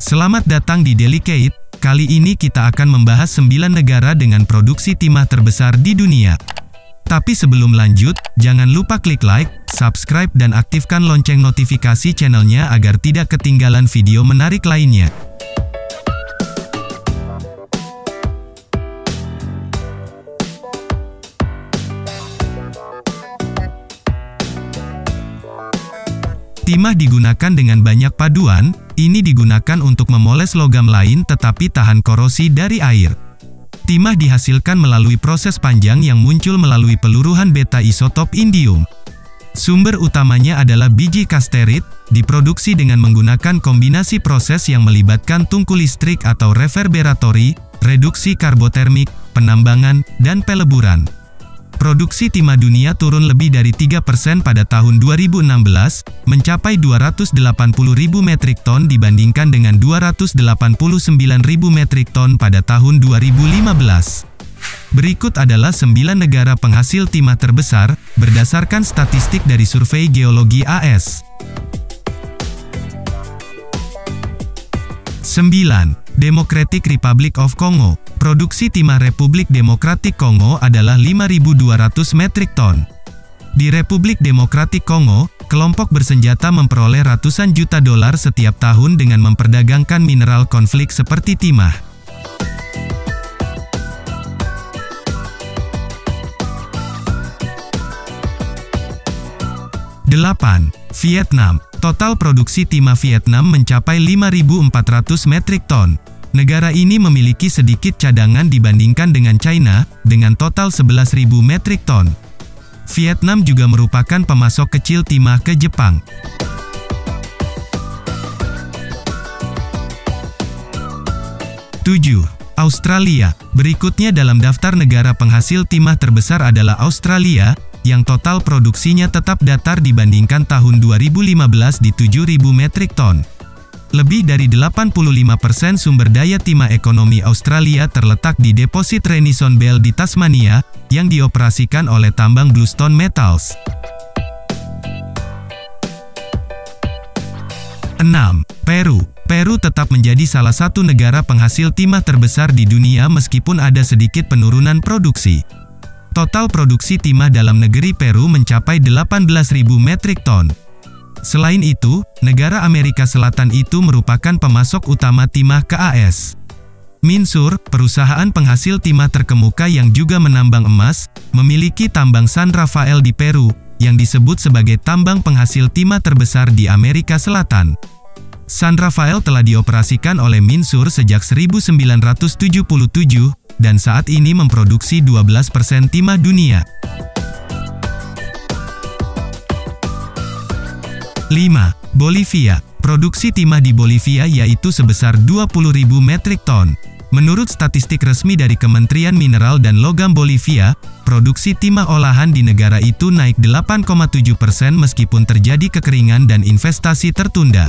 Selamat datang di Delicate. Kali ini kita akan membahas 9 negara dengan produksi timah terbesar di dunia. Tapi sebelum lanjut, jangan lupa klik like, subscribe dan aktifkan lonceng notifikasi channelnya agar tidak ketinggalan video menarik lainnya. Timah digunakan dengan banyak paduan. Ini digunakan untuk memoles logam lain tetapi tahan korosi dari air. Timah dihasilkan melalui proses panjang yang muncul melalui peluruhan beta isotop indium. Sumber utamanya adalah biji kasterit, diproduksi dengan menggunakan kombinasi proses yang melibatkan tungku listrik atau reverberatori, reduksi karbotermik, penambangan, dan peleburan. Produksi timah dunia turun lebih dari 3% pada tahun 2016, mencapai 280.000 metrik ton dibandingkan dengan 289.000 metrik ton pada tahun 2015. Berikut adalah 9 negara penghasil timah terbesar, berdasarkan statistik dari Survei Geologi AS. 9. Democratic Republic of Congo. Produksi timah Republik Demokratik Kongo adalah 5.200 metrik ton. Di Republik Demokratik Kongo, kelompok bersenjata memperoleh ratusan juta dolar setiap tahun dengan memperdagangkan mineral konflik seperti timah. 8. Vietnam. Total produksi timah Vietnam mencapai 5.400 metrik ton. Negara ini memiliki sedikit cadangan dibandingkan dengan China, dengan total 11.000 metrik ton. Vietnam juga merupakan pemasok kecil timah ke Jepang. 7. Australia. Berikutnya dalam daftar negara penghasil timah terbesar adalah Australia, yang total produksinya tetap datar dibandingkan tahun 2015 di 7.000 metrik ton. Lebih dari 85% sumber daya timah ekonomi Australia terletak di deposit Renison Bell di Tasmania, yang dioperasikan oleh tambang Bluestone Metals. 6. Peru. Peru tetap menjadi salah satu negara penghasil timah terbesar di dunia meskipun ada sedikit penurunan produksi. Total produksi timah dalam negeri Peru mencapai 18.000 metrik ton. Selain itu, negara Amerika Selatan itu merupakan pemasok utama timah ke AS. Minsur, perusahaan penghasil timah terkemuka yang juga menambang emas, memiliki tambang San Rafael di Peru, yang disebut sebagai tambang penghasil timah terbesar di Amerika Selatan. San Rafael telah dioperasikan oleh Minsur sejak 1977, dan saat ini memproduksi 12% timah dunia. 5. Bolivia. Produksi timah di Bolivia yaitu sebesar 20.000 metrik ton. Menurut statistik resmi dari Kementerian Mineral dan Logam Bolivia, produksi timah olahan di negara itu naik 8,7% meskipun terjadi kekeringan dan investasi tertunda.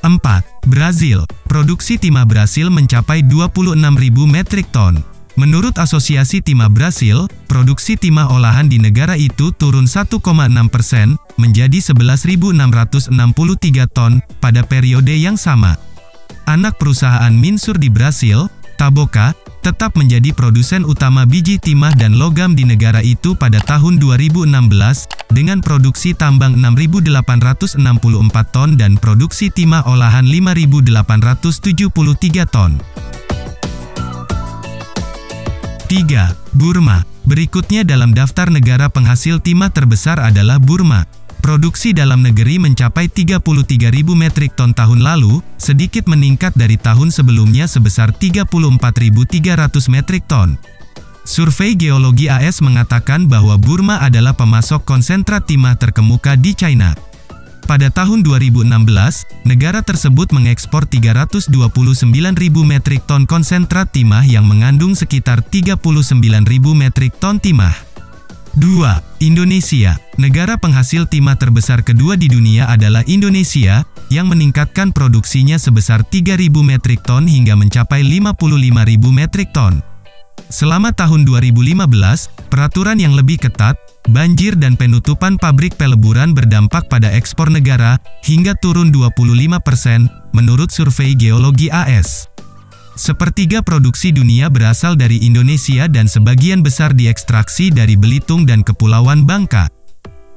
4. Brazil. Produksi timah Brasil mencapai 26.000 metrik ton. Menurut Asosiasi Timah Brasil, produksi timah olahan di negara itu turun 1,6% menjadi 11.663 ton pada periode yang sama. Anak perusahaan Minsur di Brasil, Taboca, tetap menjadi produsen utama biji timah dan logam di negara itu pada tahun 2016 dengan produksi tambang 6.864 ton dan produksi timah olahan 5.873 ton. 3. Burma. Berikutnya dalam daftar negara penghasil timah terbesar adalah Burma. Produksi dalam negeri mencapai 33.000 metrik ton tahun lalu, sedikit meningkat dari tahun sebelumnya sebesar 34.300 metrik ton. Survei Geologi AS mengatakan bahwa Burma adalah pemasok konsentrat timah terkemuka di China. Pada tahun 2016, negara tersebut mengekspor 329.000 metrik ton konsentrat timah yang mengandung sekitar 39.000 metrik ton timah. 2. Indonesia. Negara penghasil timah terbesar kedua di dunia adalah Indonesia, yang meningkatkan produksinya sebesar 3.000 metrik ton hingga mencapai 55.000 metrik ton. Selama tahun 2015, peraturan yang lebih ketat, banjir dan penutupan pabrik peleburan berdampak pada ekspor negara, hingga turun 25%, menurut survei Geologi AS. Sepertiga produksi dunia berasal dari Indonesia dan sebagian besar diekstraksi dari Belitung dan Kepulauan Bangka.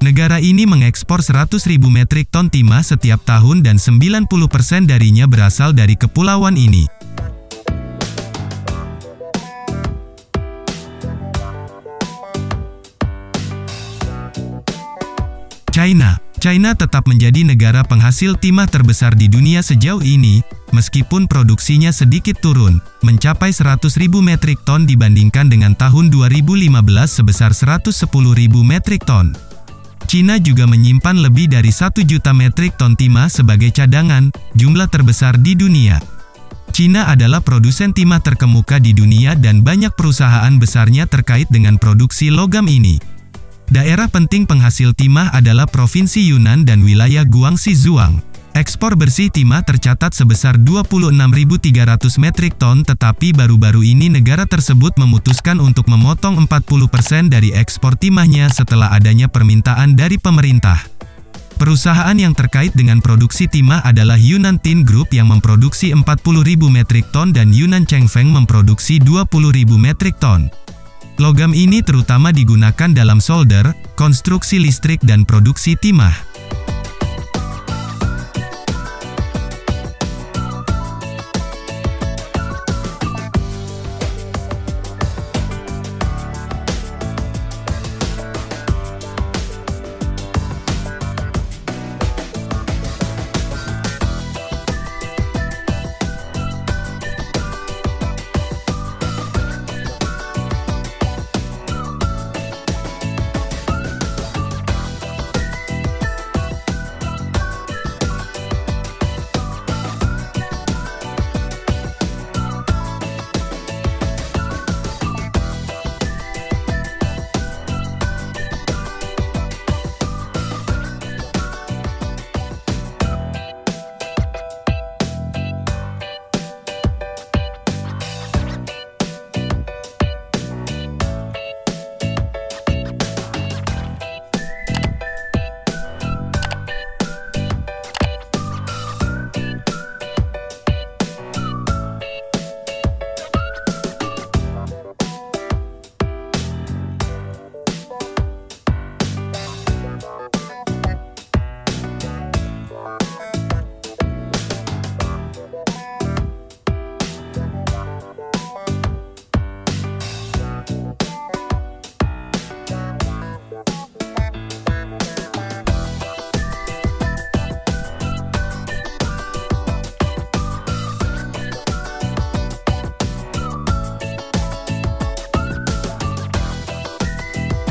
Negara ini mengekspor 100.000 metrik ton timah setiap tahun dan 90% darinya berasal dari kepulauan ini. China tetap menjadi negara penghasil timah terbesar di dunia sejauh ini, meskipun produksinya sedikit turun, mencapai 100.000 metrik ton dibandingkan dengan tahun 2015 sebesar 110.000 metrik ton. China juga menyimpan lebih dari 1 juta metrik ton timah sebagai cadangan, jumlah terbesar di dunia. China adalah produsen timah terkemuka di dunia dan banyak perusahaan besarnya terkait dengan produksi logam ini. Daerah penting penghasil timah adalah Provinsi Yunnan dan wilayah Guangxi Zhuang. Ekspor bersih timah tercatat sebesar 26.300 metrik ton, tetapi baru-baru ini negara tersebut memutuskan untuk memotong 40% dari ekspor timahnya setelah adanya permintaan dari pemerintah. Perusahaan yang terkait dengan produksi timah adalah Yunnan Tin Group yang memproduksi 40.000 metrik ton dan Yunnan Chengfeng memproduksi 20.000 metrik ton. Logam ini terutama digunakan dalam solder, konstruksi listrik dan produksi timah.